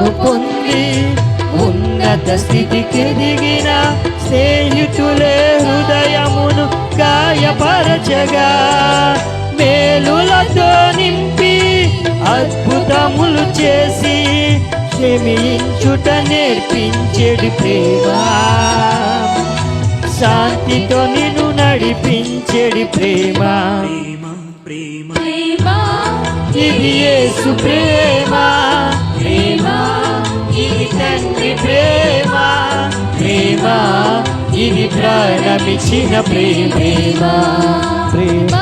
ప్రేమను పొంది ఉన్నత స్థితికి దిగిన స్నేహితులే హృదయమును గాయపరచగా మేలులతో నింపి అద్భుతములు చేసి క్షమించుట నేర్పించేడి ప్రేమ, శాంతితో నిన్ను నడిపించేడి ప్రేమ. ఇది యేసు ప్రేమ, ప్రేమ ఇది తండ్రి ప్రేమ, ప్రేమ ఇది ప్రాణమిచ్చిన ప్రేమ, ప్రేమ.